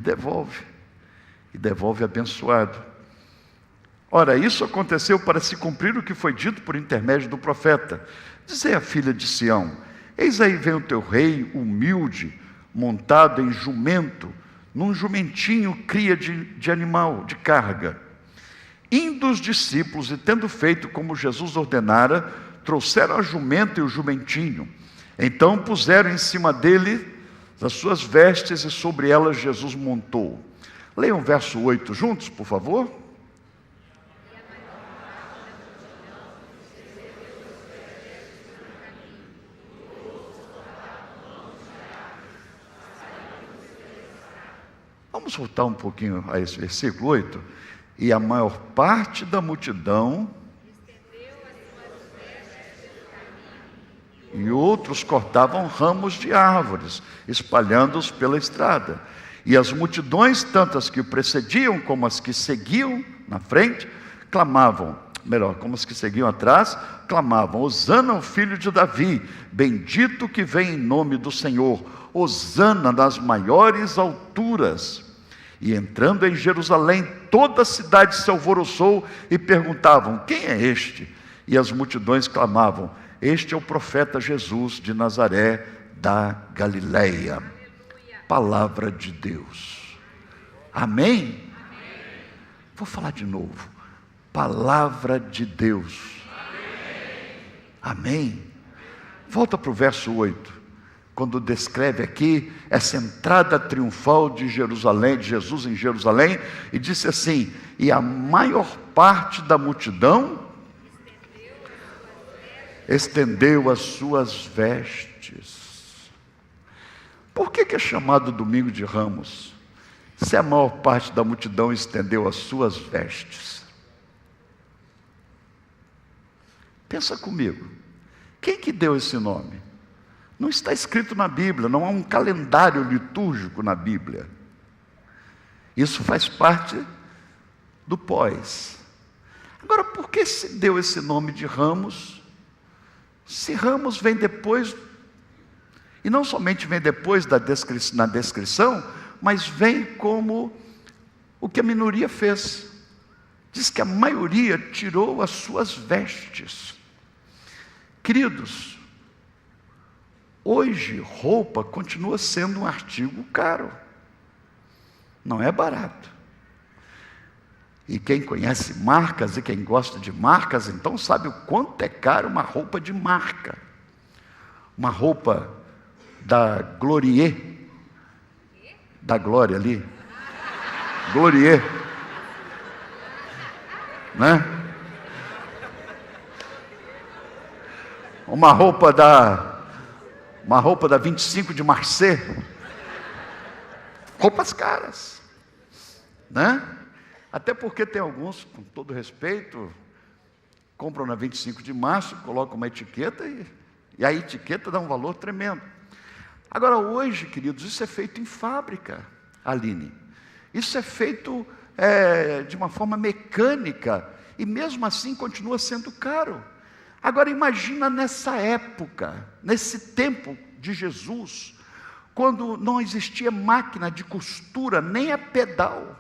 devolve, e devolve abençoado. Ora, isso aconteceu para se cumprir o que foi dito por intermédio do profeta. Dizei à filha de Sião: eis aí vem o teu rei humilde, montado em jumento, num jumentinho cria de animal, de carga. Indo os discípulos, e tendo feito como Jesus ordenara, trouxeram a jumenta e o jumentinho. Então puseram em cima dele as suas vestes, e sobre elas Jesus montou. Leiam o verso 8 juntos, por favor. Vamos voltar um pouquinho a esse versículo 8. E a maior parte da multidão e outros cortavam ramos de árvores, espalhando-os pela estrada. E as multidões, tanto as que o precediam como as que seguiam na frente, clamavam, como as que seguiam atrás, clamavam: Hosana ao filho de Davi, bendito que vem em nome do Senhor, Hosana nas maiores alturas. E entrando em Jerusalém, toda a cidade se alvoroçou e perguntavam: quem é este? E as multidões clamavam: este é o profeta Jesus de Nazaré da Galileia. Aleluia. Palavra de Deus. Amém? Amém? Vou falar de novo. Palavra de Deus. Amém? Amém? Volta para o verso 8. Quando descreve aqui essa entrada triunfal de Jerusalém, de Jesus em Jerusalém, e disse assim: e a maior parte da multidão estendeu as suas vestes. Por que é chamado Domingo de Ramos, se a maior parte da multidão estendeu as suas vestes? Pensa comigo, quem que deu esse nome? Não está escrito na Bíblia, não há um calendário litúrgico na Bíblia. Isso faz parte do pós. Agora, por que se deu esse nome de Ramos? Se Ramos vem depois, e não somente vem depois na descrição, mas vem como o que a minoria fez. Diz que a maioria tirou as suas vestes. Queridos, hoje roupa continua sendo um artigo caro. Não é barato. E quem conhece marcas e quem gosta de marcas, então sabe o quanto é caro uma roupa de marca. Uma roupa da Glorier, da Glória ali, Glorier, né? Uma roupa da 25 de Marseille, roupas caras, né? Até porque tem alguns, com todo respeito, compram na 25 de março, colocam uma etiqueta e a etiqueta dá um valor tremendo. Agora hoje, queridos, isso é feito em fábrica, Aline. Isso é feito de uma forma mecânica e mesmo assim continua sendo caro. Agora imagina nessa época, nesse tempo de Jesus, quando não existia máquina de costura, nem a pedal,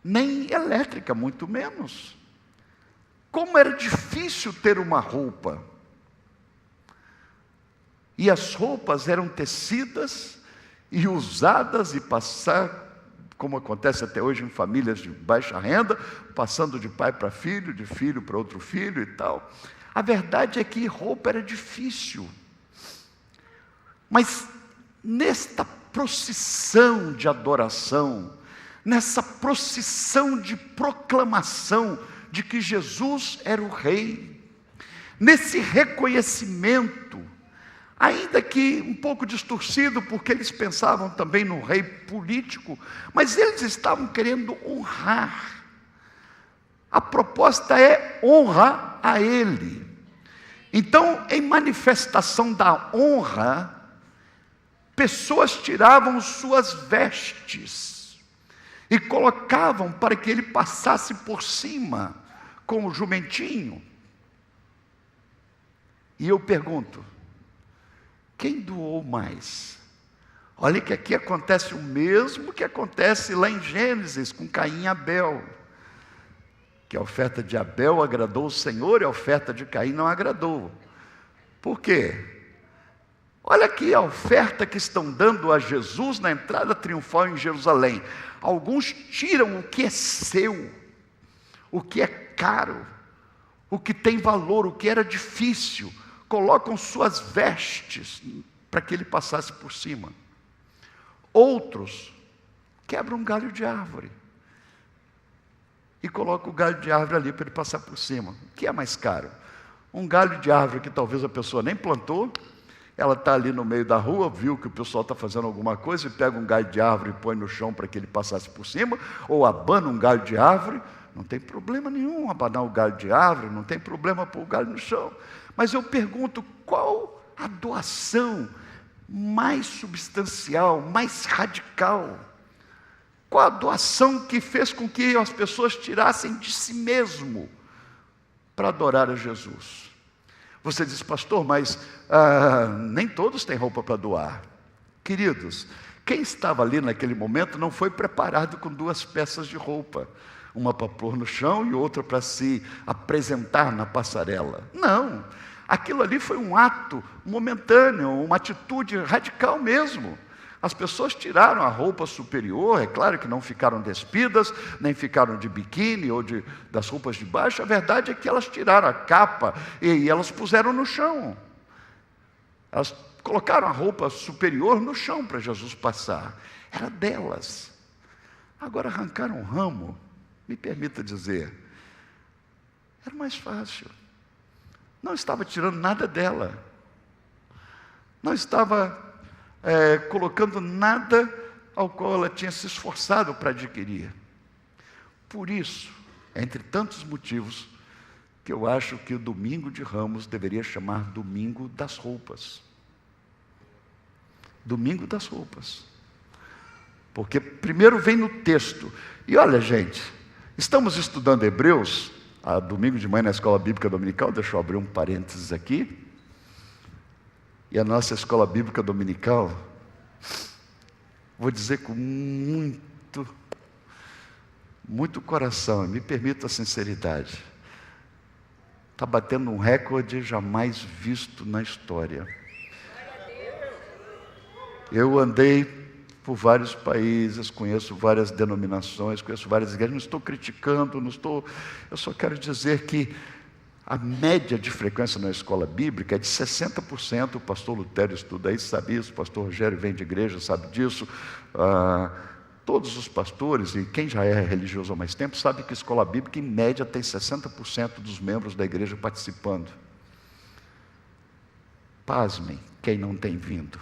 nem elétrica, muito menos. Como era difícil ter uma roupa. E as roupas eram tecidas e usadas e como acontece até hoje em famílias de baixa renda, passando de pai para filho, de filho para outro filho e tal. A verdade é que roupa era difícil. Mas nesta procissão de adoração, nessa procissão de proclamação de que Jesus era o Rei, nesse reconhecimento, ainda que um pouco distorcido, porque eles pensavam também no rei político, mas eles estavam querendo honrar. A proposta é honra a Ele. Então, em manifestação da honra, pessoas tiravam suas vestes e colocavam para que ele passasse por cima com o jumentinho. E eu pergunto, quem doou mais? Olha que aqui acontece o mesmo que acontece lá em Gênesis, com Caim e Abel. Que a oferta de Abel agradou o Senhor e a oferta de Caim não agradou. Por quê? Olha aqui a oferta que estão dando a Jesus na entrada triunfal em Jerusalém. Alguns tiram o que é seu, o que é caro, o que tem valor, o que era difícil, colocam suas vestes para que ele passasse por cima. Outros quebram um galho de árvore e colocam o galho de árvore ali para ele passar por cima. O que é mais caro? Um galho de árvore que talvez a pessoa nem plantou, ela está ali no meio da rua, viu que o pessoal está fazendo alguma coisa e pega um galho de árvore e põe no chão para que ele passasse por cima, ou abana um galho de árvore. Não tem problema nenhum abanar o galho de árvore, não tem problema pôr o galho no chão. Mas eu pergunto, qual a doação mais substancial, mais radical? Qual a doação que fez com que as pessoas tirassem de si mesmo para adorar a Jesus? Você diz, pastor, mas nem todos têm roupa para doar. Queridos, quem estava ali naquele momento não foi preparado com duas peças de roupa, uma para pôr no chão e outra para se apresentar na passarela. Não, aquilo ali foi um ato momentâneo, uma atitude radical mesmo. As pessoas tiraram a roupa superior, é claro que não ficaram despidas, nem ficaram de biquíni ou das roupas de baixo. A verdade é que elas tiraram a capa e elas puseram no chão. Elas colocaram a roupa superior no chão para Jesus passar. Era delas. Agora arrancaram um ramo, me permita dizer, era mais fácil. Não estava tirando nada dela. Não estava colocando nada ao qual ela tinha se esforçado para adquirir. Por isso, entre tantos motivos, que eu acho que o domingo de Ramos deveria chamar Domingo das Roupas. Domingo das Roupas. Porque primeiro vem no texto. E olha, gente, estamos estudando Hebreus, domingo de manhã na Escola Bíblica Dominical, deixa eu abrir um parênteses aqui. E a nossa Escola Bíblica Dominical, vou dizer com muito coração, me permita a sinceridade, está batendo um recorde jamais visto na história. Eu andei por vários países, conheço várias denominações, conheço várias igrejas, não estou criticando, eu só quero dizer que a média de frequência na escola bíblica é de 60%, o pastor Lutério estuda isso, sabe isso, o pastor Rogério vem de igreja, sabe disso, todos os pastores, e quem já é religioso há mais tempo, sabe que a escola bíblica, em média, tem 60% dos membros da igreja participando. Pasmem, quem não tem vindo.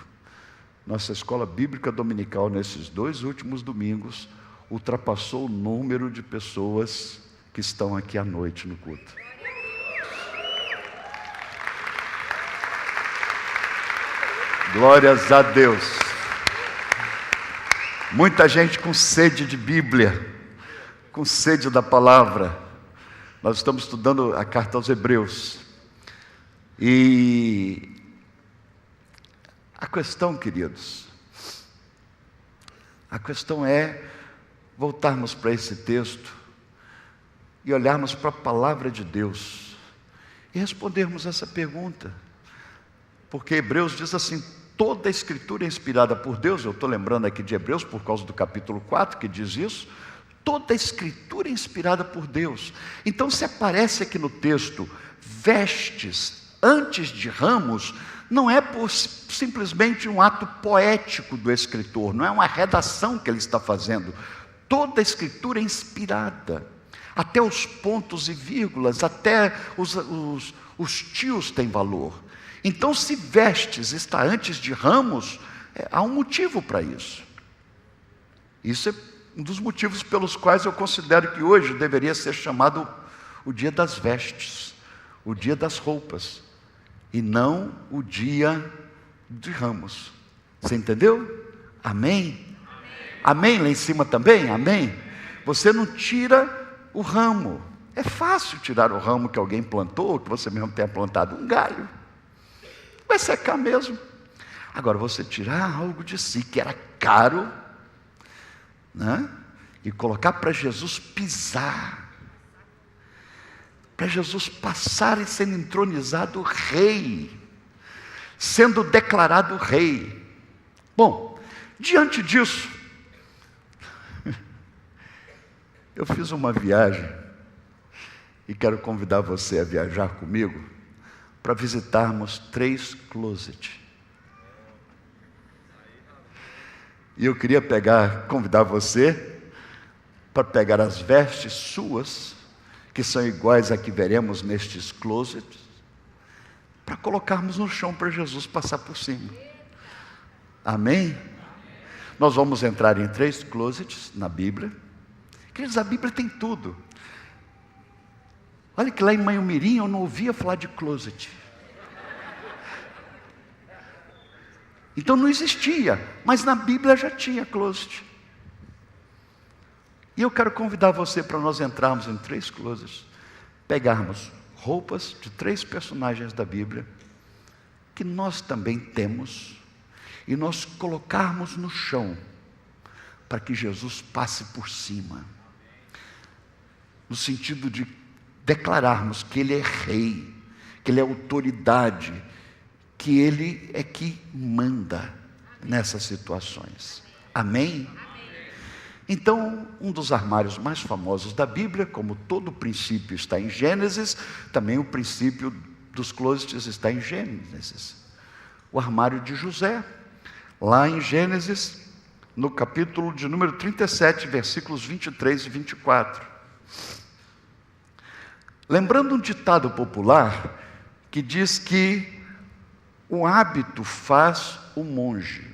Nossa escola bíblica dominical, nesses 2 últimos domingos, ultrapassou o número de pessoas que estão aqui à noite no culto. Glórias a Deus. Muita gente com sede de Bíblia, com sede da palavra. Nós estamos estudando a carta aos Hebreus. E a questão, queridos, a questão é voltarmos para esse texto e olharmos para a palavra de Deus e respondermos essa pergunta. Porque Hebreus diz assim, toda a escritura é inspirada por Deus, eu estou lembrando aqui de Hebreus por causa do capítulo 4 que diz isso, toda a escritura é inspirada por Deus. Então se aparece aqui no texto, vestes antes de ramos, não é por simplesmente um ato poético do escritor, não é uma redação que ele está fazendo, toda a escritura é inspirada, até os pontos e vírgulas, até os tios têm valor. Então, se vestes está antes de ramos, há um motivo para isso. Isso é um dos motivos pelos quais eu considero que hoje deveria ser chamado o dia das vestes, o dia das roupas, e não o dia de ramos. Você entendeu? Amém? Amém lá em cima também? Amém? Você não tira o ramo. É fácil tirar o ramo que alguém plantou, que você mesmo tenha plantado um galho. Vai secar mesmo. Agora, você tirar algo de si que era caro, né? E colocar para Jesus pisar, para Jesus passar e ser entronizado rei, sendo declarado rei. Bom, diante disso, eu fiz uma viagem e quero convidar você a viajar comigo para visitarmos 3 closets. E eu queria convidar você para pegar as vestes suas, que são iguais a que veremos nestes closets, para colocarmos no chão para Jesus passar por cima. Amém? Nós vamos entrar em 3 closets na Bíblia. Queridos, a Bíblia tem tudo. Olha que lá em Manhumirim eu não ouvia falar de closet. Então não existia, mas na Bíblia já tinha closet. E eu quero convidar você para nós entrarmos em 3 closets, pegarmos roupas de 3 personagens da Bíblia, que nós também temos, e nós colocarmos no chão, para que Jesus passe por cima, no sentido de declararmos que Ele é rei, que Ele é autoridade, que Ele é que manda nessas situações. Amém? Então, um dos armários mais famosos da Bíblia, como todo princípio está em Gênesis, também o princípio dos closets está em Gênesis. O armário de José, lá em Gênesis, no capítulo de número 37, versículos 23 e 24. Lembrando um ditado popular que diz que o hábito faz o monge.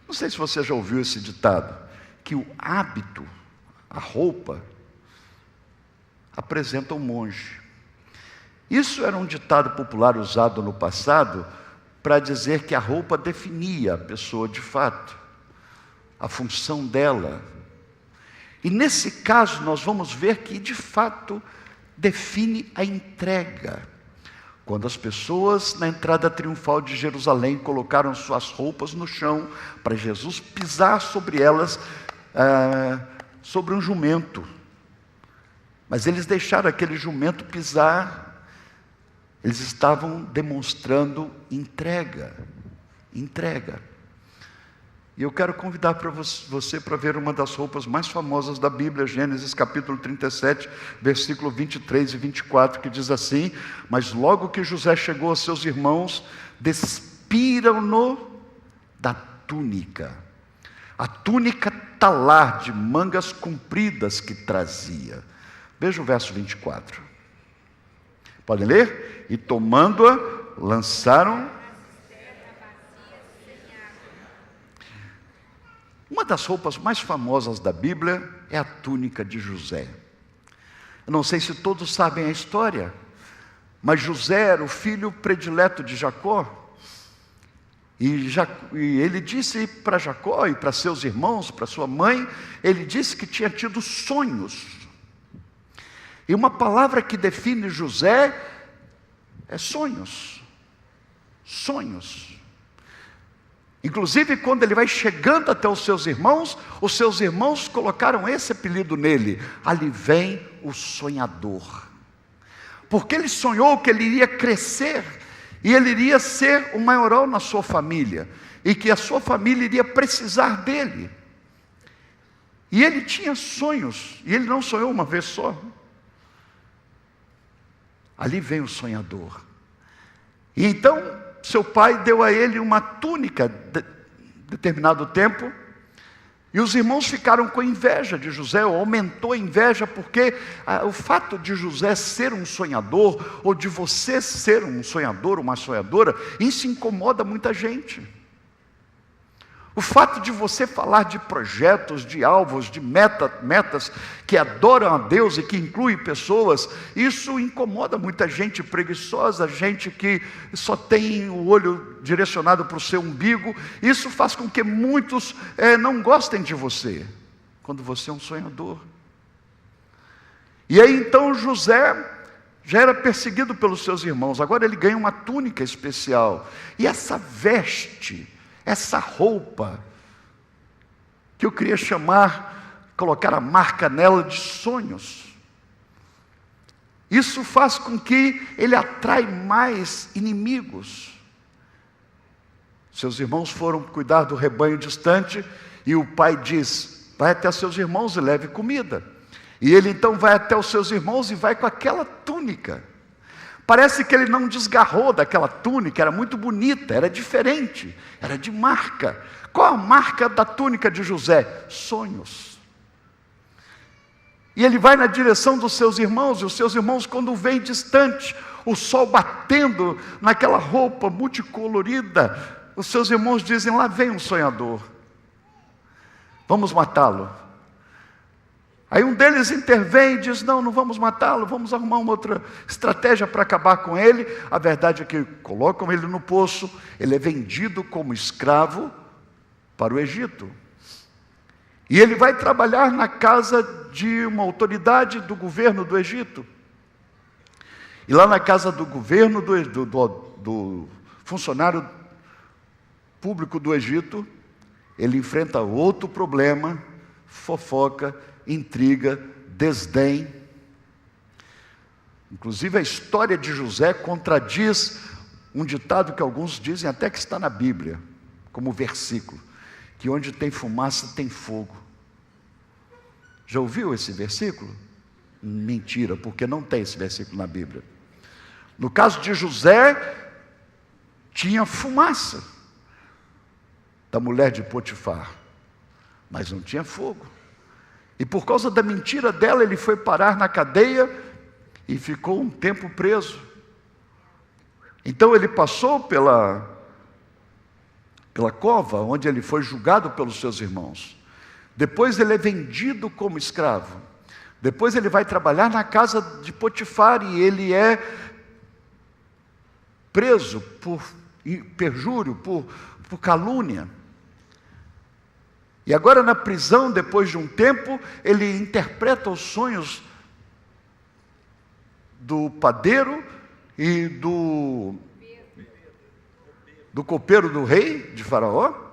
Não sei se você já ouviu esse ditado, que o hábito, a roupa, apresenta o monge. Isso era um ditado popular usado no passado para dizer que a roupa definia a pessoa de fato, a função dela. E nesse caso nós vamos ver que de fato define a entrega. Quando as pessoas na entrada triunfal de Jerusalém colocaram suas roupas no chão para Jesus pisar sobre elas, sobre um jumento, mas eles deixaram aquele jumento pisar, eles estavam demonstrando entrega. E eu quero convidar você para ver uma das roupas mais famosas da Bíblia, Gênesis capítulo 37, versículo 23 e 24, que diz assim: mas logo que José chegou a seus irmãos, despiram-no da túnica, a túnica talar de mangas compridas que trazia. Veja o verso 24. Podem ler? E tomando-a, lançaram. Uma das roupas mais famosas da Bíblia é a túnica de José. Eu não sei se todos sabem a história, mas José era o filho predileto de Jacó. E ele disse para Jacó e para seus irmãos, para sua mãe, ele disse que tinha tido sonhos. E uma palavra que define José é sonhos. Sonhos. Inclusive, quando ele vai chegando até os seus irmãos colocaram esse apelido nele: ali vem o sonhador. Porque ele sonhou que ele iria crescer, e ele iria ser o maioral na sua família, e que a sua família iria precisar dele. E ele tinha sonhos, e ele não sonhou uma vez só. Ali vem o sonhador. E então seu pai deu a ele uma túnica determinado tempo, e os irmãos ficaram com inveja de José, aumentou a inveja, porque o fato de José ser um sonhador, ou de você ser um sonhador, uma sonhadora, isso incomoda muita gente. O fato de você falar de projetos, de alvos, de metas que adoram a Deus e que incluem pessoas, isso incomoda muita gente preguiçosa, gente que só tem o olho direcionado para o seu umbigo. Isso faz com que muitos não gostem de você, quando você é um sonhador. E aí então José já era perseguido pelos seus irmãos, agora ele ganha uma túnica especial. E essa veste, essa roupa, que eu queria colocar a marca nela de sonhos. Isso faz com que ele atrai mais inimigos. Seus irmãos foram cuidar do rebanho distante, e o pai diz: vai até seus irmãos e leve comida. E ele então vai até os seus irmãos e vai com aquela túnica. Parece que ele não desgarrou daquela túnica, era muito bonita, era diferente, era de marca. Qual a marca da túnica de José? Sonhos. E ele vai na direção dos seus irmãos, e os seus irmãos, quando vêm distante, o sol batendo naquela roupa multicolorida, os seus irmãos dizem: lá vem um sonhador, vamos matá-lo. Aí um deles intervém e diz: não vamos matá-lo, vamos arrumar uma outra estratégia para acabar com ele. A verdade é que colocam ele no poço, ele é vendido como escravo para o Egito. E ele vai trabalhar na casa de uma autoridade do governo do Egito. E lá na casa do governo, do funcionário público do Egito, ele enfrenta outro problema: fofoca, intriga, desdém. Inclusive a história de José contradiz um ditado que alguns dizem até que está na Bíblia, como versículo, que onde tem fumaça tem fogo. Já ouviu esse versículo? Mentira, porque não tem esse versículo na Bíblia. No caso de José, tinha fumaça da mulher de Potifar, mas não tinha fogo. E por causa da mentira dela, ele foi parar na cadeia e ficou um tempo preso. Então ele passou pela cova, onde ele foi julgado pelos seus irmãos. Depois ele é vendido como escravo. Depois ele vai trabalhar na casa de Potifar e ele é preso por perjúrio, por calúnia. E agora na prisão, depois de um tempo, ele interpreta os sonhos do padeiro e do copeiro do rei de Faraó.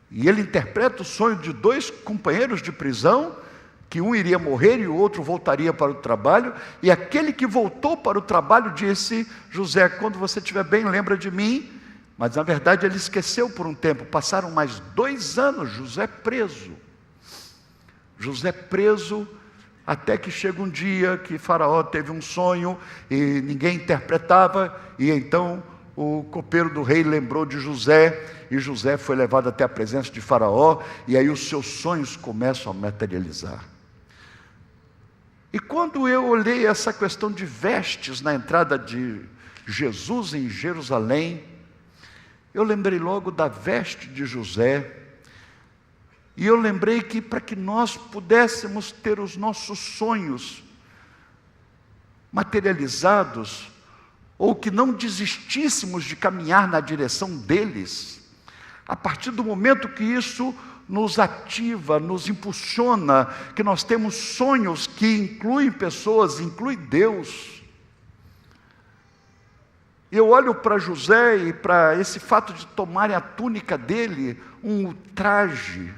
E ele interpreta o sonho de dois companheiros de prisão, que um iria morrer e o outro voltaria para o trabalho. E aquele que voltou para o trabalho disse: José, quando você estiver bem, lembra de mim. Mas na verdade ele esqueceu por um tempo. Passaram mais 2 anos, José preso, até que chega um dia que Faraó teve um sonho e ninguém interpretava, e então o copeiro do rei lembrou de José, e José foi levado até a presença de Faraó, e aí os seus sonhos começam a materializar. E quando eu olhei essa questão de vestes na entrada de Jesus em Jerusalém, eu lembrei logo da veste de José, e eu lembrei que para que nós pudéssemos ter os nossos sonhos materializados, ou que não desistíssemos de caminhar na direção deles, a partir do momento que isso nos ativa, nos impulsiona, que nós temos sonhos que incluem pessoas, incluem Deus. Eu olho para José e para esse fato de tomarem a túnica dele, um traje.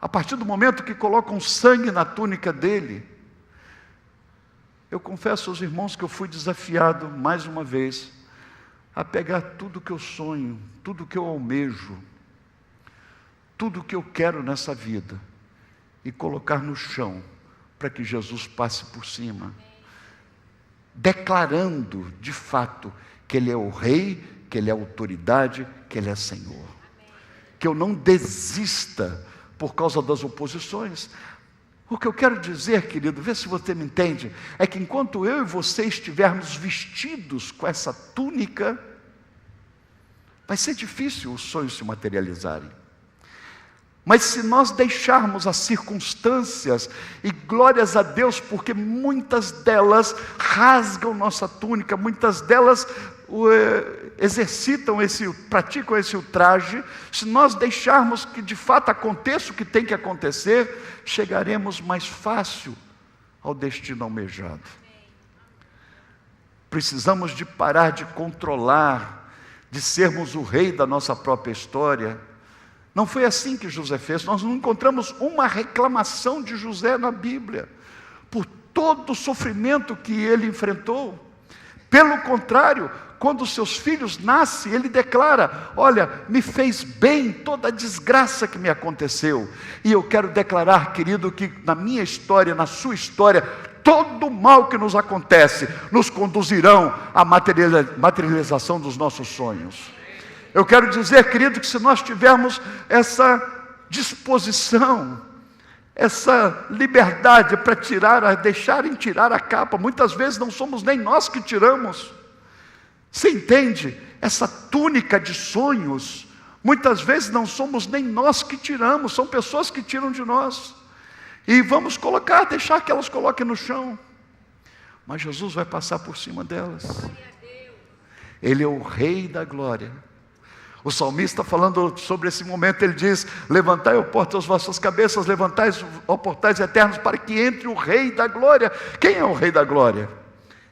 A partir do momento que colocam sangue na túnica dele, eu confesso aos irmãos que eu fui desafiado mais uma vez a pegar tudo que eu sonho, tudo que eu almejo, tudo que eu quero nessa vida e colocar no chão para que Jesus passe por cima, declarando de fato que Ele é o Rei, que Ele é a autoridade, que Ele é Senhor. Que eu não desista por causa das oposições. O que eu quero dizer, querido, vê se você me entende, é que enquanto eu e você estivermos vestidos com essa túnica, vai ser difícil os sonhos se materializarem. Mas se nós deixarmos as circunstâncias, e glórias a Deus, porque muitas delas rasgam nossa túnica, muitas delas praticam esse ultraje, se nós deixarmos que de fato aconteça o que tem que acontecer, chegaremos mais fácil ao destino almejado. Precisamos de parar de controlar, de sermos o rei da nossa própria história. Não foi assim que José fez. Nós não encontramos uma reclamação de José na Bíblia, por todo o sofrimento que ele enfrentou. Pelo contrário, quando seus filhos nascem, ele declara: olha, me fez bem toda a desgraça que me aconteceu. E eu quero declarar, querido, que na minha história, na sua história, todo o mal que nos acontece, nos conduzirão à materialização dos nossos sonhos. Eu quero dizer, querido, que se nós tivermos essa disposição, essa liberdade para deixarem tirar a capa, muitas vezes não somos nem nós que tiramos. Você entende? Essa túnica de sonhos, muitas vezes não somos nem nós que tiramos, são pessoas que tiram de nós. E vamos deixar que elas coloquem no chão. Mas Jesus vai passar por cima delas. Ele é o Rei da Glória. O salmista, falando sobre esse momento, ele diz: levantai, ó portas, as vossas cabeças, levantai, ó portais eternos, para que entre o Rei da Glória. Quem é o Rei da Glória?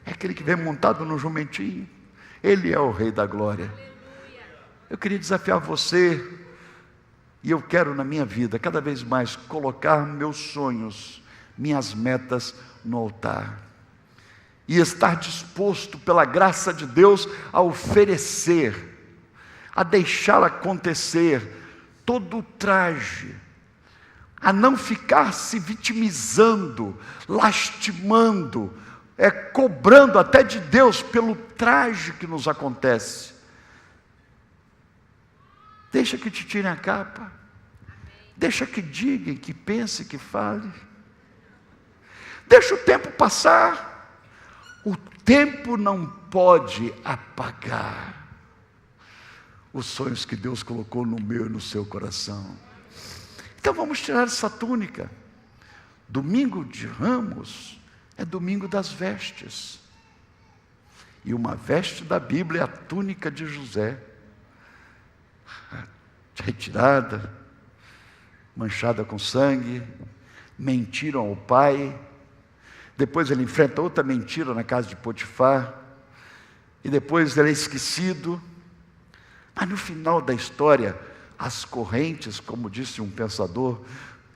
É aquele que vem montado no jumentinho. Ele é o Rei da Glória. Eu queria desafiar você, e eu quero na minha vida, cada vez mais, colocar meus sonhos, minhas metas no altar. E estar disposto, pela graça de Deus, a oferecer, a deixar acontecer todo o traje, a não ficar se vitimizando, lastimando, cobrando até de Deus pelo traje que nos acontece. Deixa que te tirem a capa, deixa que digam, que pensem, que falem, deixa o tempo passar. O tempo não pode apagar os sonhos que Deus colocou no meu e no seu coração. Então vamos tirar essa túnica. Domingo de Ramos é domingo das vestes. E uma veste da Bíblia é a túnica de José, retirada, manchada com sangue, mentiram ao pai. Depois ele enfrenta outra mentira na casa de Potifar, e depois ele é esquecido. Mas no final da história, as correntes, como disse um pensador,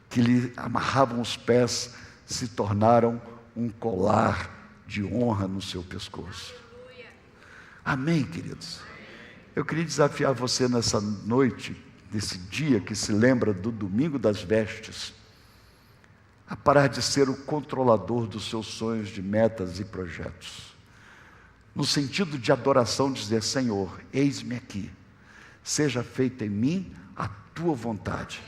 que lhe amarravam os pés, se tornaram um colar de honra no seu pescoço. Amém, queridos? Eu queria desafiar você nessa noite, nesse dia que se lembra do domingo das vestes, a parar de ser o controlador dos seus sonhos, de metas e projetos. No sentido de adoração, dizer: Senhor, eis-me aqui, seja feita em mim a tua vontade.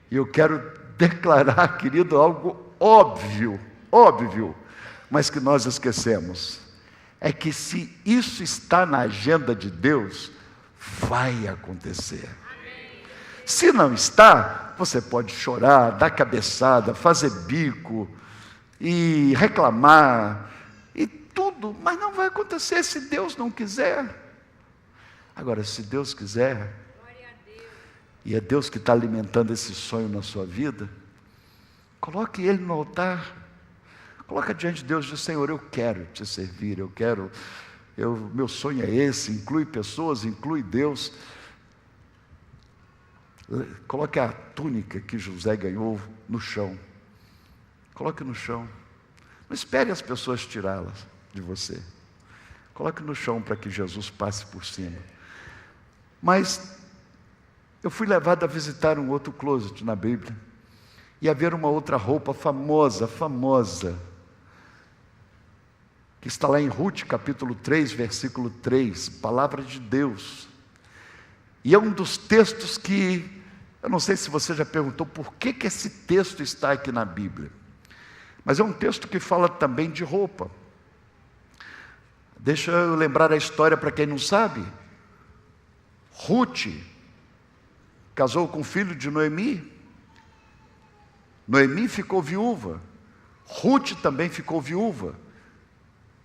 E eu quero declarar, querido, algo óbvio, mas que nós esquecemos. É que se isso está na agenda de Deus, vai acontecer. Se não está, você pode chorar, dar cabeçada, fazer bico e reclamar e tudo, mas não vai acontecer se Deus não quiser. Agora, se Deus quiser, e é Deus que está alimentando esse sonho na sua vida, coloque ele no altar, coloque diante de Deus e diz: Senhor, eu quero te servir, meu sonho é esse, inclui pessoas, inclui Deus. Coloque a túnica que José ganhou no chão. Coloque no chão. Não espere as pessoas tirá-las de você. Coloque no chão para que Jesus passe por cima. Mas eu fui levado a visitar um outro closet na Bíblia e a ver uma outra roupa famosa, que está lá em Ruth, capítulo 3, versículo 3, palavra de Deus. E é um dos textos que, eu não sei se você já perguntou por que esse texto está aqui na Bíblia, mas é um texto que fala também de roupa. Deixa eu lembrar a história para quem não sabe. Ruth casou com o filho de Noemi. Noemi ficou viúva. Ruth também ficou viúva.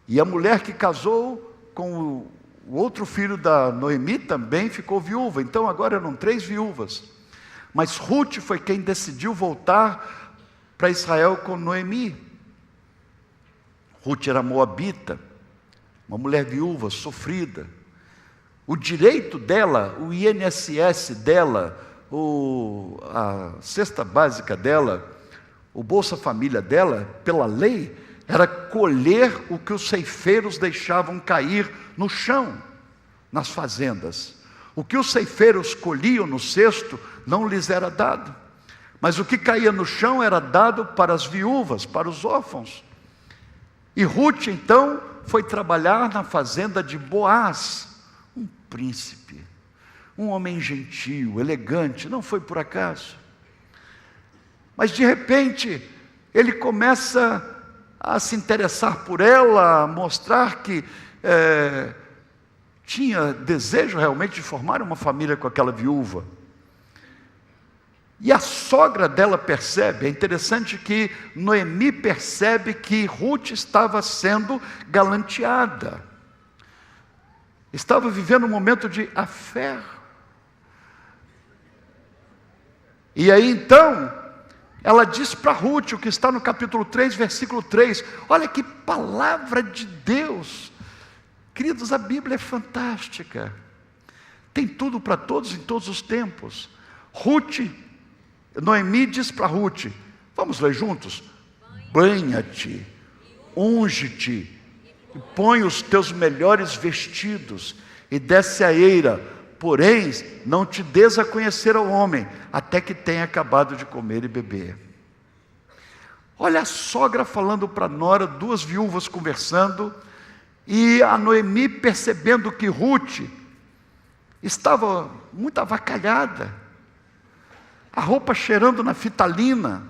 E a mulher que casou com o outro filho da Noemi também ficou viúva. Então agora eram 3 viúvas. Mas Ruth foi quem decidiu voltar para Israel com Noemi. Ruth era moabita. uma mulher viúva, sofrida. O direito dela, o INSS dela, a cesta básica dela, o Bolsa Família dela, pela lei, era colher o que os ceifeiros deixavam cair no chão, nas fazendas. O que os ceifeiros colhiam no cesto não lhes era dado, mas o que caía no chão era dado para as viúvas, para os órfãos. E Ruth então foi trabalhar na fazenda de Boaz, um príncipe, um homem gentil, elegante, não foi por acaso. Mas de repente ele começa a se interessar por ela, a mostrar que tinha desejo realmente de formar uma família com aquela viúva. E a sogra dela percebe, é interessante que Noemi percebe que Ruth estava sendo galanteada, estava vivendo um momento de afé. E aí então, ela diz para Ruth, o que está no capítulo 3, versículo 3, olha que palavra de Deus. Queridos, a Bíblia é fantástica, tem tudo para todos em todos os tempos. Noemi diz para Ruth, vamos ler juntos? Banha-te, unge-te, e põe os teus melhores vestidos, e desce a eira, porém não te des a conhecer ao homem, até que tenha acabado de comer e beber. Olha a sogra falando para a nora, duas viúvas conversando, e a Noemi percebendo que Ruth estava muito avacalhada, a roupa cheirando naftalina,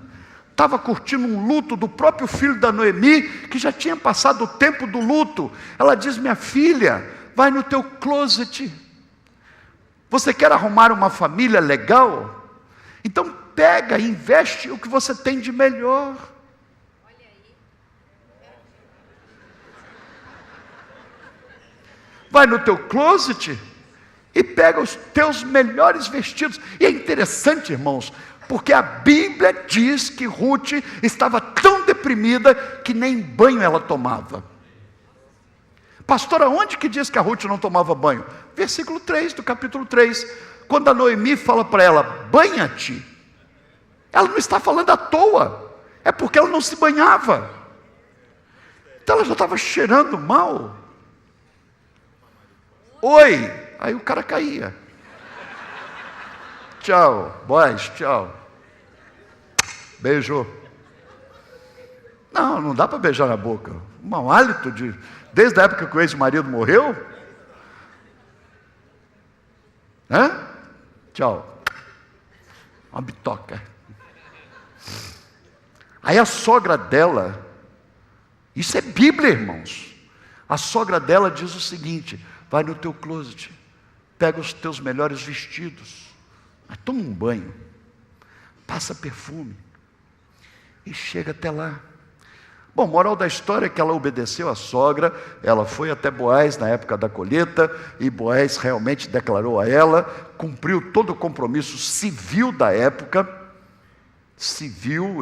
estava curtindo um luto do próprio filho da Noemi, que já tinha passado o tempo do luto. Ela diz, minha filha, vai no teu closet, você quer arrumar uma família legal? Então pega e investe o que você tem de melhor. Vai no teu closet e pega os teus melhores vestidos. E é interessante, irmãos, porque a Bíblia diz que Ruth estava tão deprimida que nem banho ela tomava. Pastor, aonde que diz que a Ruth não tomava banho? Versículo 3 do capítulo 3. Quando a Noemi fala para ela, banha-te, ela não está falando à toa, é porque ela não se banhava. Então ela já estava cheirando mal. Oi, aí o cara caía. Tchau, boys, tchau. Beijo. Não dá para beijar na boca. Um mau hálito desde a época que o ex-marido morreu. Tchau. Uma bitoca. Aí a sogra dela, isso é Bíblia, irmãos. A sogra dela diz o seguinte, vai no teu closet, pega os teus melhores vestidos, toma um banho, passa perfume e chega até lá. Bom, moral da história é que ela obedeceu à sogra, ela foi até Boaz na época da colheita, e Boaz realmente declarou a ela, cumpriu todo o compromisso civil da época. Civil,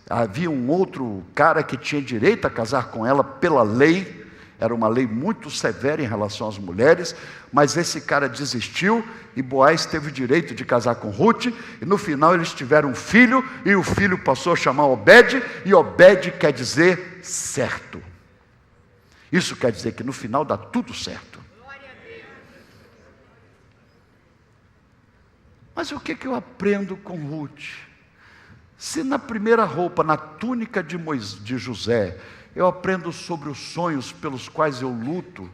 havia um outro cara que tinha direito a casar com ela pela lei, era uma lei muito severa em relação às mulheres, mas esse cara desistiu, e Boaz teve o direito de casar com Ruth, e no final eles tiveram um filho, e o filho passou a chamar Obed, e Obed quer dizer certo. Isso quer dizer que no final dá tudo certo. Mas o que eu aprendo com Ruth? Se na primeira roupa, na túnica de José, eu aprendo sobre os sonhos pelos quais eu luto,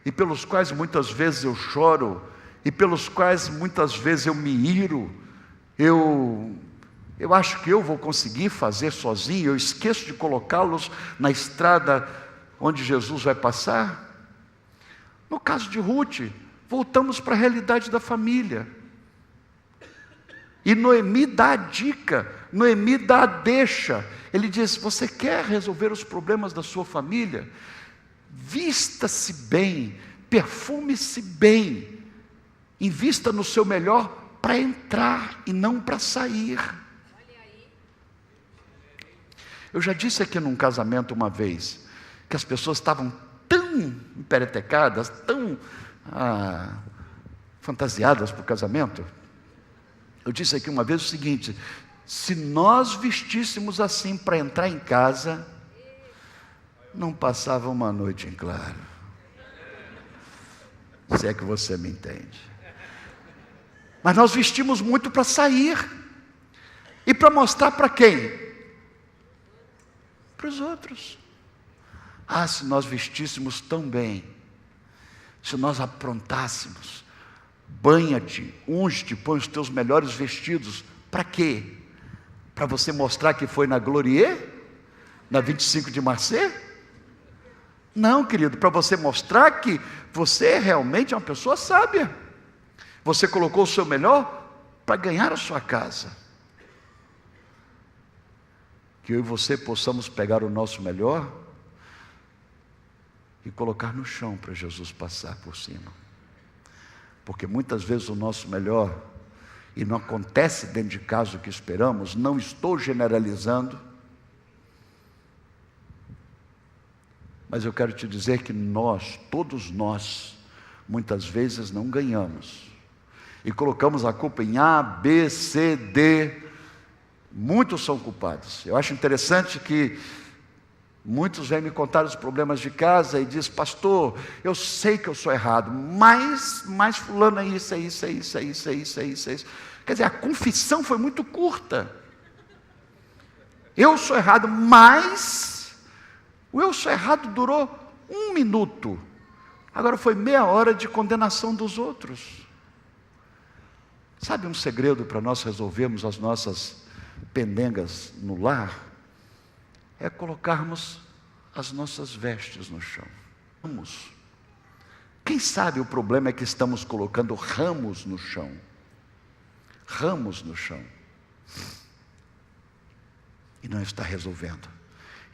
e pelos quais muitas vezes eu choro, e pelos quais muitas vezes eu me iro, eu acho que eu vou conseguir fazer sozinho, eu esqueço de colocá-los na estrada onde Jesus vai passar. No caso de Ruth, voltamos para a realidade da família, e Noemi dá a dica, Noemi dá a deixa. Ele diz, você quer resolver os problemas da sua família? Vista-se bem, perfume-se bem, invista no seu melhor para entrar e não para sair. Eu já disse aqui num casamento uma vez, que as pessoas estavam tão tão emperetecadas, tão fantasiadas para o casamento. Eu disse aqui uma vez o seguinte: se nós vestíssemos assim para entrar em casa, não passava uma noite em claro. Se é que você me entende. Mas nós vestimos muito para sair. E para mostrar para quem? Para os outros. Se nós vestíssemos tão bem, se nós aprontássemos, banha-te, unge-te, põe os teus melhores vestidos. Para quê? Para você mostrar que foi na Glorie? Na 25 de Marçê? Não, querido, para você mostrar que você realmente é uma pessoa sábia. Você colocou o seu melhor para ganhar a sua casa. Que eu e você possamos pegar o nosso melhor e colocar no chão para Jesus passar por cima. Porque muitas vezes o nosso melhor, e não acontece dentro de casa o que esperamos, não estou generalizando, mas eu quero te dizer que nós, todos nós, muitas vezes não ganhamos. E colocamos a culpa em A, B, C, D. Muitos são culpados. Eu acho interessante que muitos vêm me contar os problemas de casa e diz: pastor, eu sei que eu sou errado, mas fulano é isso, é isso, é isso, é isso, é isso, é isso, é isso. Quer dizer, a confissão foi muito curta. Eu sou errado, mas o eu sou errado durou 1 minuto. Agora foi meia hora de condenação dos outros. Sabe um segredo para nós resolvermos as nossas pendengas no lar? É colocarmos as nossas vestes no chão. Ramos. Quem sabe o problema é que estamos colocando ramos no chão. Ramos no chão. E não está resolvendo.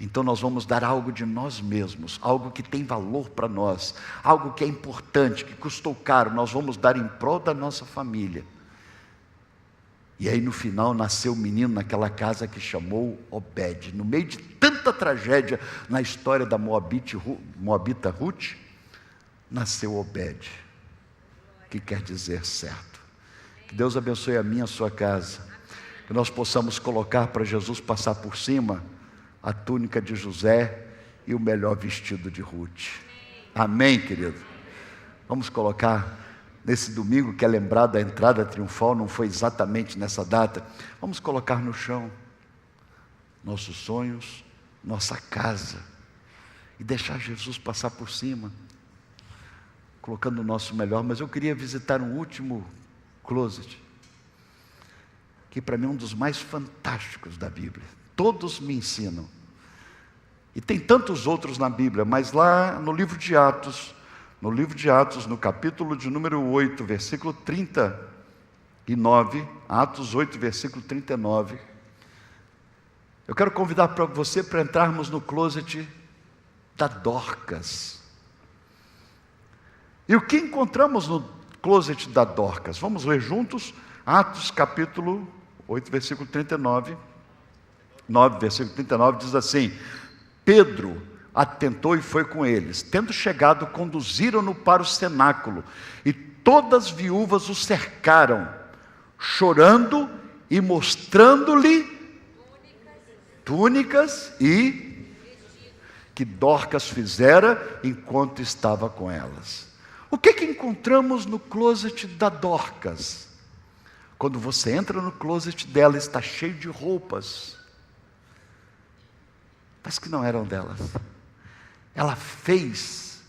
Então nós vamos dar algo de nós mesmos, algo que tem valor para nós, algo que é importante, que custou caro, nós vamos dar em prol da nossa família. E aí no final nasceu o menino naquela casa que chamou Obed. No meio de tanta tragédia na história da Moabita Ruth, nasceu Obed, que quer dizer certo. Que Deus abençoe a minha e a sua casa. Que nós possamos colocar para Jesus passar por cima a túnica de José e o melhor vestido de Ruth. Amém, querido? Vamos colocar nesse domingo que é lembrado da entrada triunfal, não foi exatamente nessa data. Vamos colocar no chão nossos sonhos, nossa casa, e deixar Jesus passar por cima, colocando o nosso melhor. Mas eu queria visitar um último closet, que para mim é um dos mais fantásticos da Bíblia. Todos me ensinam. E tem tantos outros na Bíblia, mas lá no livro de Atos, no capítulo de número 8, versículo 39, Atos 8, versículo 39, eu quero convidar para você para entrarmos no closet da Dorcas. E o que encontramos no closet da Dorcas? Vamos ler juntos, Atos capítulo 8, versículo 39, 9, versículo 39, diz assim: Pedro atentou e foi com eles. Tendo chegado, conduziram-no para o cenáculo, e todas as viúvas o cercaram, chorando e mostrando-lhe túnicas e que Dorcas fizera enquanto estava com elas. O que encontramos no closet da Dorcas? Quando você entra no closet dela, está cheio de roupas, mas que não eram delas. Ela fez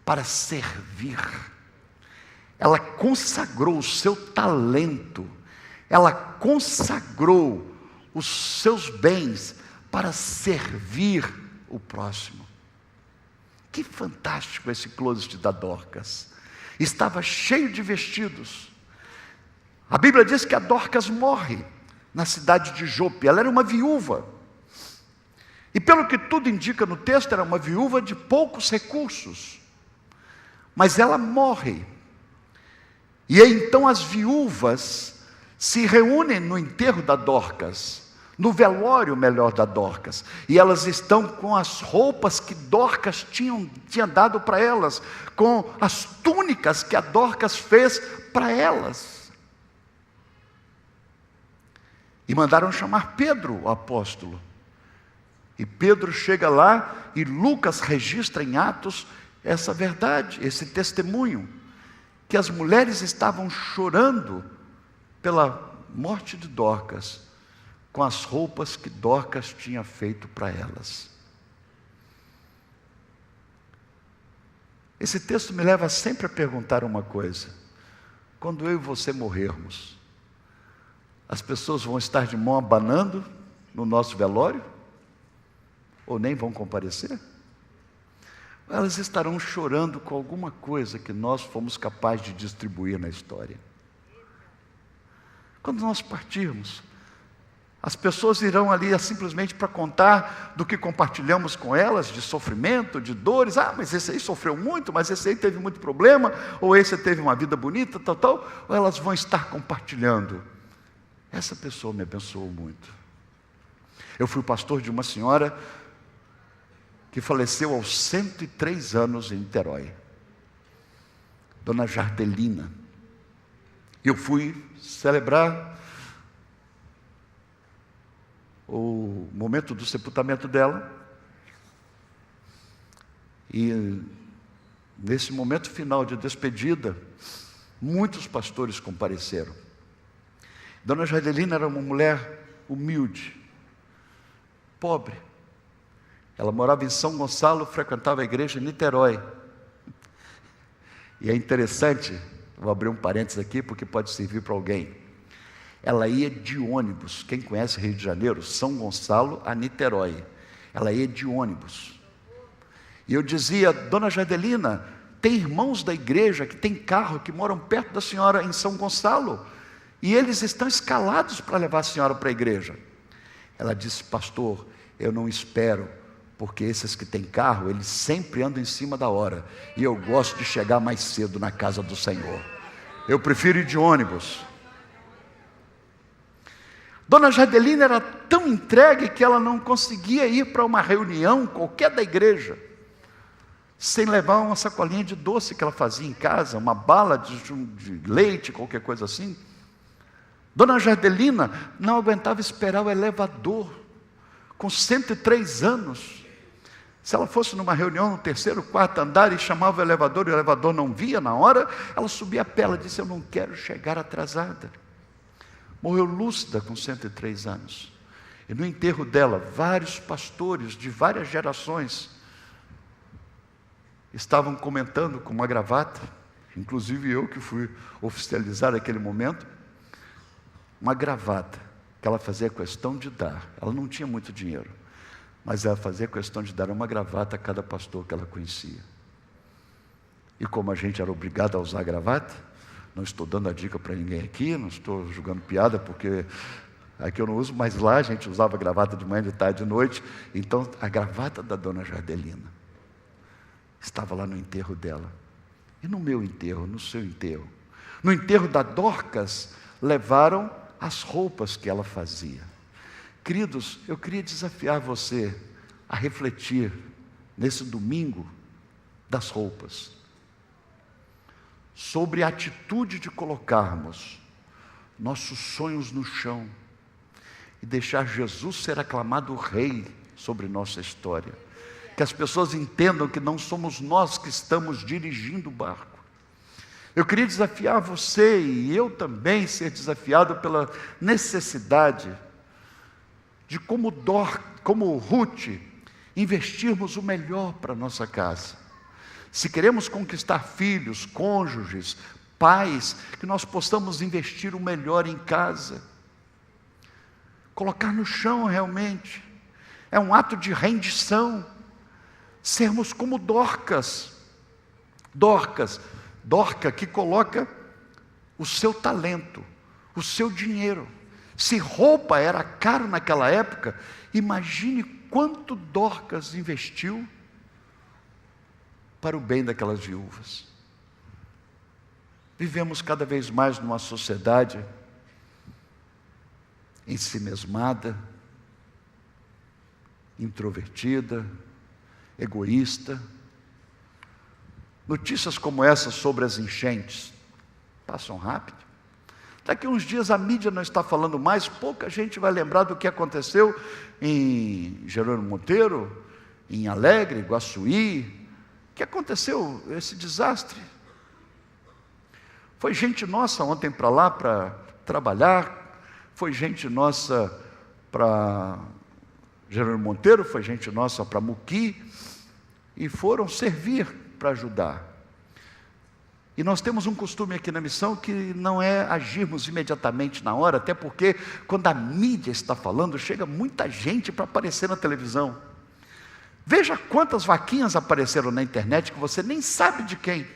para servir. Ela consagrou o seu talento. Ela consagrou os seus bens para servir o próximo. Que fantástico esse closet da Dorcas. Estava cheio de vestidos. A Bíblia diz que a Dorcas morre na cidade de Jope. Ela era uma viúva. E pelo que tudo indica no texto, era uma viúva de poucos recursos. Mas ela morre. E aí, então as viúvas se reúnem no enterro da Dorcas. no velório melhor da Dorcas, e elas estão com as roupas que Dorcas tinha dado para elas, com as túnicas que a Dorcas fez para elas. E mandaram chamar Pedro, o apóstolo. E Pedro chega lá e Lucas registra em Atos essa verdade, esse testemunho, que as mulheres estavam chorando pela morte de Dorcas, com as roupas que Dorcas tinha feito para elas. Esse texto me leva sempre a perguntar uma coisa: quando eu e você morrermos, as pessoas vão estar de mão abanando no nosso velório? Ou nem vão comparecer? Elas estarão chorando com alguma coisa que nós fomos capazes de distribuir na história. Quando nós partirmos, as pessoas irão ali simplesmente para contar do que compartilhamos com elas, de sofrimento, de dores. Mas esse aí sofreu muito, mas esse aí teve muito problema, ou esse teve uma vida bonita, tal. Ou elas vão estar compartilhando: essa pessoa me abençoou muito. Eu fui pastor de uma senhora que faleceu aos 103 anos em Niterói, Dona Jardelina. Eu fui celebrar o momento do sepultamento dela, e nesse momento final de despedida, muitos pastores compareceram. Dona Jardelina era uma mulher humilde, pobre. Ela morava em São Gonçalo, frequentava a igreja em Niterói. E é interessante, vou abrir um parênteses aqui porque pode servir para alguém. Ela ia de ônibus. Quem conhece Rio de Janeiro? São Gonçalo a Niterói. Ela ia de ônibus. E eu dizia: Dona Jardelina, tem irmãos da igreja que tem carro, que moram perto da senhora em São Gonçalo, e eles estão escalados para levar a senhora para a igreja. Ela disse: pastor, eu não espero, porque esses que têm carro, eles sempre andam em cima da hora, e eu gosto de chegar mais cedo na casa do Senhor. Eu prefiro ir de ônibus. Dona Jardelina era tão entregue que ela não conseguia ir para uma reunião qualquer da igreja sem levar uma sacolinha de doce que ela fazia em casa, uma bala de leite, qualquer coisa assim. Dona Jardelina não aguentava esperar o elevador, com 103 anos. Se ela fosse numa reunião no 3º, 4º andar e chamava o elevador não via na hora, ela subia a pé. Ela disse: eu não quero chegar atrasada. Morreu lúcida com 103 anos. E no enterro dela, vários pastores de várias gerações estavam comentando com uma gravata, inclusive eu que fui oficializar aquele momento, uma gravata que ela fazia questão de dar. Ela não tinha muito dinheiro, mas ela fazia questão de dar uma gravata a cada pastor que ela conhecia. E como a gente era obrigado a usar gravata, não estou dando a dica para ninguém aqui, não estou jogando piada, porque aqui eu não uso, mas lá a gente usava gravata de manhã, de tarde, de noite. Então a gravata da Dona Jardelina estava lá no enterro dela. E no meu enterro, no seu enterro, no enterro da Dorcas, levaram as roupas que ela fazia. Queridos, eu queria desafiar você a refletir nesse domingo das roupas, sobre a atitude de colocarmos nossos sonhos no chão e deixar Jesus ser aclamado Rei sobre nossa história. Que as pessoas entendam que não somos nós que estamos dirigindo o barco. Eu queria desafiar você, e eu também ser desafiado pela necessidade de, como Ruth, investirmos o melhor para a nossa casa. Se queremos conquistar filhos, cônjuges, pais, que nós possamos investir o melhor em casa. Colocar no chão realmente. É um ato de rendição. Sermos como Dorcas. Dorca que coloca o seu talento, o seu dinheiro. Se roupa era caro naquela época, imagine quanto Dorcas investiu para o bem daquelas viúvas. Vivemos cada vez mais numa sociedade ensimesmada, introvertida, egoísta. Notícias como essas sobre as enchentes passam rápido. Daqui a uns dias a mídia não está falando mais, pouca gente vai lembrar do que aconteceu em Jerônimo Monteiro, em Alegre, Guaçuí. O que aconteceu, esse desastre? Foi gente nossa ontem para lá para trabalhar, foi gente nossa para Jerônimo Monteiro, foi gente nossa para Muqui, e foram servir para ajudar. E nós temos um costume aqui na missão que não é agirmos imediatamente na hora, até porque quando a mídia está falando, chega muita gente para aparecer na televisão. Veja quantas vaquinhas apareceram na internet que você nem sabe de quem.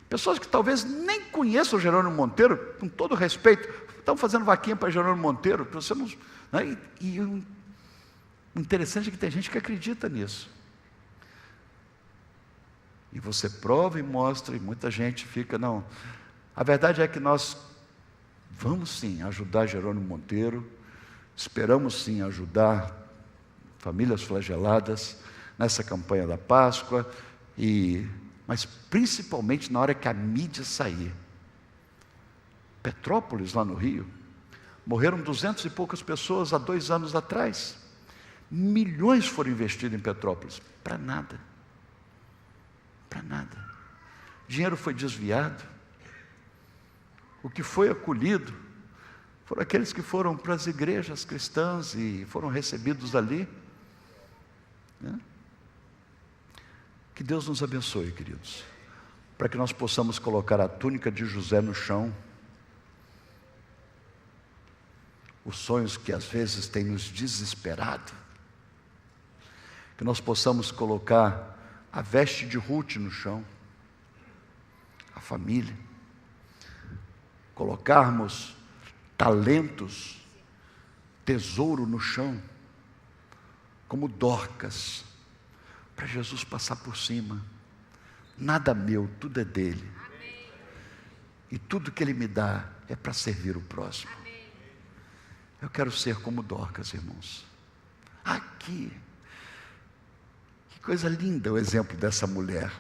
Pessoas que talvez nem conheçam o Jerônimo Monteiro, com todo respeito, estão fazendo vaquinha para Jerônimo Monteiro. Você não, né? E o interessante é que tem gente que acredita nisso. E você prova e mostra, e muita gente fica, não. A verdade é que nós vamos sim ajudar Jerônimo Monteiro, esperamos sim ajudar famílias flageladas nessa campanha da Páscoa, mas principalmente na hora que a mídia sair. Petrópolis, lá no Rio, morreram 200 e poucas pessoas há 2 anos atrás. Milhões foram investidos em Petrópolis, para nada. Para nada. Dinheiro foi desviado. O que foi acolhido foram aqueles que foram para as igrejas cristãs e foram recebidos ali. Né? Que Deus nos abençoe, queridos, para que nós possamos colocar a túnica de José no chão, os sonhos que às vezes têm nos desesperado, que nós possamos colocar a veste de Ruth no chão, a família, colocarmos talentos, tesouro no chão, como Dorcas, para Jesus passar por cima. Nada meu, tudo é dele. Amém. E tudo que ele me dá é para servir o próximo. Amém. Eu quero ser como Dorcas, irmãos. Aqui. Que coisa linda o exemplo dessa mulher.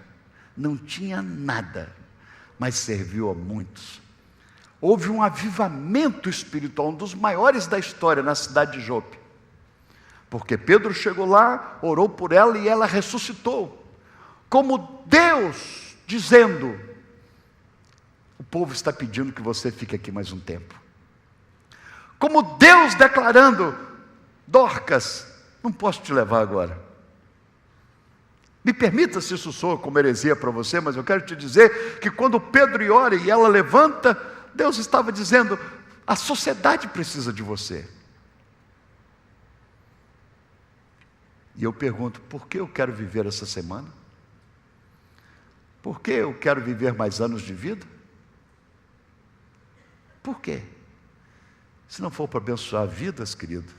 Não tinha nada, mas serviu a muitos. Houve um avivamento espiritual, um dos maiores da história na cidade de Jope. Porque Pedro chegou lá, orou por ela e ela ressuscitou. Como Deus dizendo: o povo está pedindo que você fique aqui mais um tempo. Como Deus declarando: Dorcas, não posso te levar agora. Me permita se isso soa como heresia para você, mas eu quero te dizer que quando Pedro ora e ela levanta, Deus estava dizendo: a sociedade precisa de você. E eu pergunto: por que eu quero viver essa semana? Por que eu quero viver mais anos de vida? Por quê? Se não for para abençoar vidas, querido,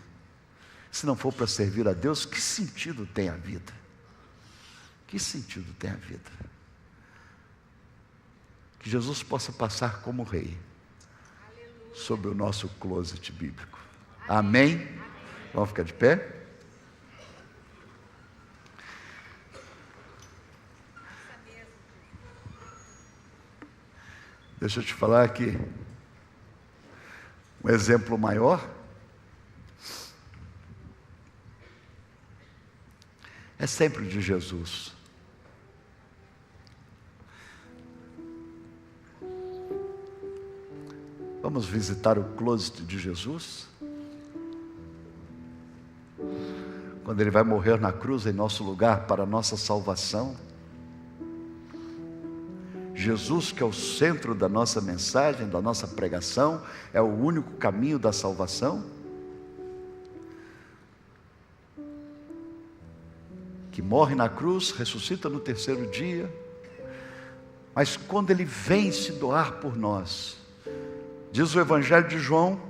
se não for para servir a Deus, que sentido tem a vida? Que sentido tem a vida? Que Jesus possa passar como rei sobre o nosso closet bíblico. Amém? Vamos ficar de pé? Deixa eu te falar aqui um exemplo maior. É sempre de Jesus. Vamos visitar o closet de Jesus? Quando Ele vai morrer na cruz em nosso lugar para a nossa salvação. Jesus, que é o centro da nossa mensagem, da nossa pregação, é o único caminho da salvação. Que morre na cruz, ressuscita no 3º dia, mas quando Ele vem se doar por nós, diz o Evangelho de João,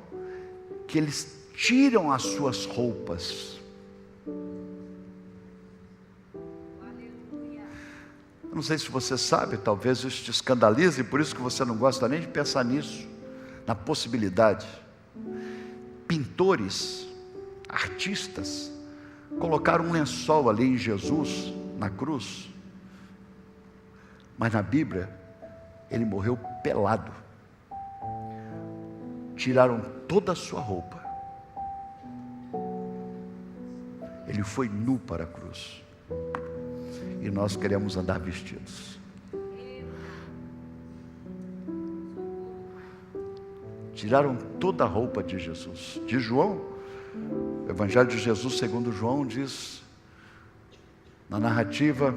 que eles tiram as suas roupas. Eu não sei se você sabe, talvez isso te escandalize, e por isso que você não gosta nem de pensar nisso, na possibilidade. Pintores, artistas, colocaram um lençol ali em Jesus, na cruz, mas na Bíblia, ele morreu pelado. Tiraram toda a sua roupa. Ele foi nu para a cruz. E nós queremos andar vestidos. Tiraram toda a roupa de Jesus. De João, o Evangelho de Jesus segundo João diz, na narrativa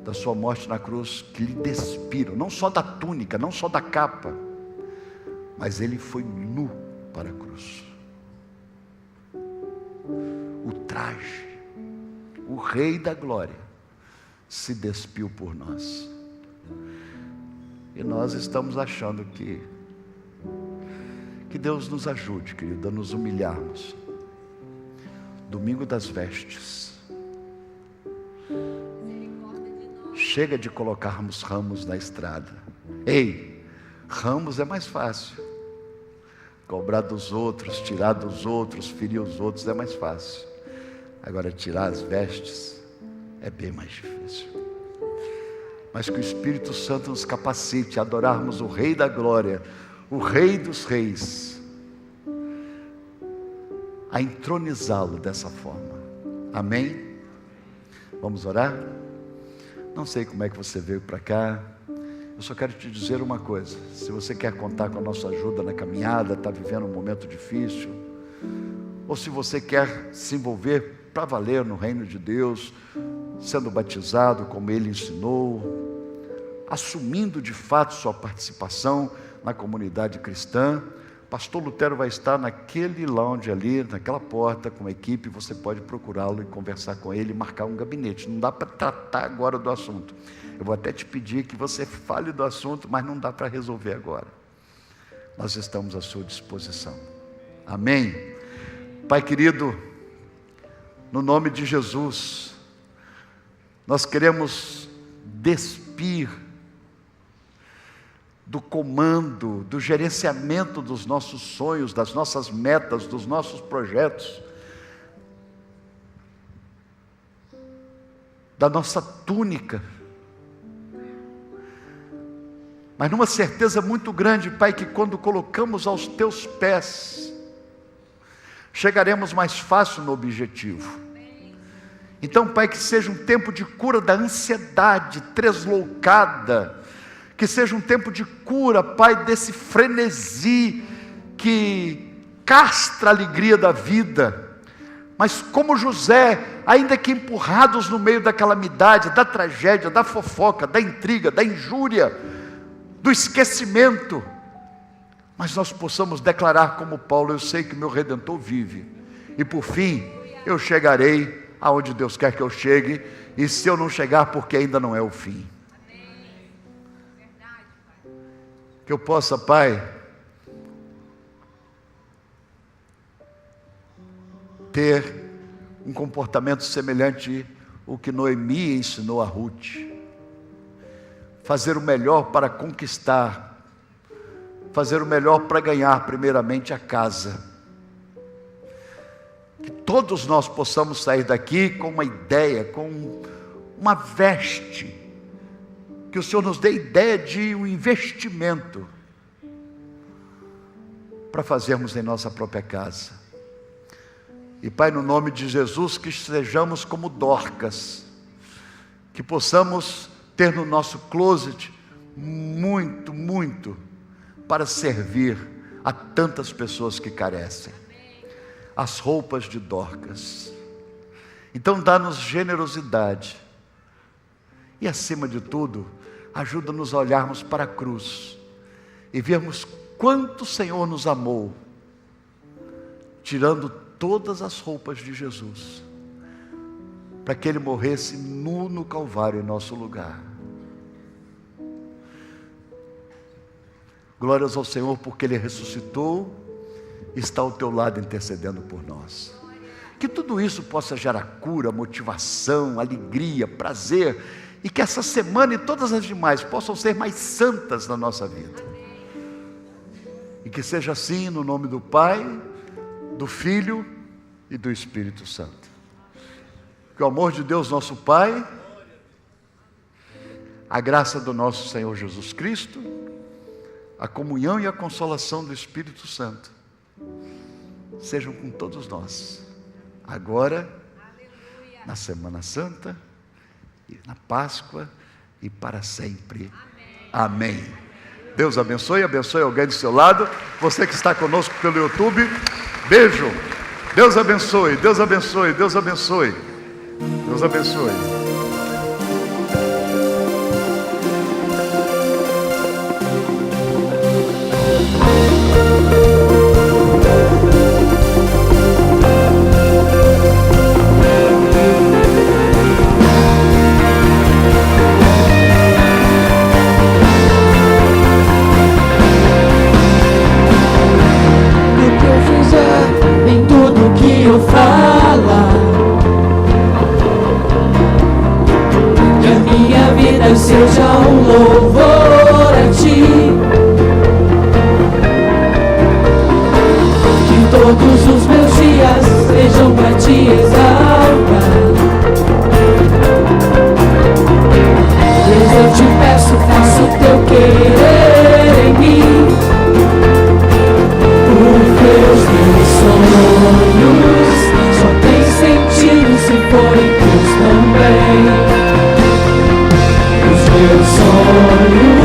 da sua morte na cruz, que lhe despiram, não só da túnica, não só da capa, mas ele foi nu para a cruz. O traje, o Rei da Glória, se despiu por nós. E nós estamos achando que Deus nos ajude, querido, a nos humilharmos. Domingo das vestes. Chega de colocarmos ramos na estrada. Ei, ramos é mais fácil. Cobrar dos outros, tirar dos outros, ferir os outros é mais fácil. Agora tirar as vestes é bem mais difícil. Mas que o Espírito Santo nos capacite a adorarmos o Rei da Glória, o Rei dos Reis, a entronizá-lo dessa forma. Amém? Vamos orar? Não sei como é que você veio para cá. Eu só quero te dizer uma coisa. Se você quer contar com a nossa ajuda na caminhada, está vivendo um momento difícil, ou se você quer se envolver para valer no reino de Deus, sendo batizado como Ele ensinou, assumindo de fato sua participação na comunidade cristã, Pastor Lutero vai estar naquele lounge ali, naquela porta, com a equipe. Você pode procurá-lo e conversar com ele, marcar um gabinete. Não dá para tratar agora do assunto. Eu vou até te pedir que você fale do assunto, mas não dá para resolver agora. Nós estamos à sua disposição. Amém? Pai querido, no nome de Jesus, nós queremos despir do comando, do gerenciamento dos nossos sonhos, das nossas metas, dos nossos projetos, da nossa túnica, mas numa certeza muito grande, Pai, que quando colocamos aos Teus pés, chegaremos mais fácil no objetivo. Então, Pai, que seja um tempo de cura da ansiedade tresloucada, que seja um tempo de cura, Pai, desse frenesi que castra a alegria da vida. Mas como José, ainda que empurrados no meio da calamidade, da tragédia, da fofoca, da intriga, da injúria, do esquecimento, mas nós possamos declarar como Paulo: eu sei que meu Redentor vive, e por fim eu chegarei aonde Deus quer que eu chegue, e se eu não chegar, porque ainda não é o fim. Que eu possa, Pai, ter um comportamento semelhante ao que Noemi ensinou a Ruth. Fazer o melhor para conquistar, fazer o melhor para ganhar primeiramente a casa. Que todos nós possamos sair daqui com uma ideia, com uma veste, que o Senhor nos dê ideia de um investimento para fazermos em nossa própria casa. E Pai, no nome de Jesus, que sejamos como Dorcas, que possamos ter no nosso closet muito para servir a tantas pessoas que carecem. As roupas de Dorcas. Então dá-nos generosidade e, acima de tudo, ajuda-nos a olharmos para a cruz e vermos quanto o Senhor nos amou, tirando todas as roupas de Jesus, para que Ele morresse nu no Calvário em nosso lugar. Glórias ao Senhor, porque Ele ressuscitou, está ao teu lado intercedendo por nós. Que tudo isso possa gerar cura, motivação, alegria, prazer, e que essa semana e todas as demais possam ser mais santas na nossa vida. E que seja assim, no nome do Pai, do Filho e do Espírito Santo. Que o amor de Deus, nosso Pai, a graça do nosso Senhor Jesus Cristo, a comunhão e a consolação do Espírito Santo sejam com todos nós, agora, na Semana Santa, na Páscoa e para sempre. Amém. Deus abençoe, abençoe alguém do seu lado. Você que está conosco pelo YouTube, beijo. Deus abençoe, Deus abençoe, Deus abençoe. Deus abençoe. Em tudo que eu falar, que a minha vida seja um louvor a ti, que todos os meus dias sejam pra te exaltar. Deus, eu te peço, faça o teu querer em mim, porque os meus sonhos só têm sentido se forem teus também. Os meus sonhos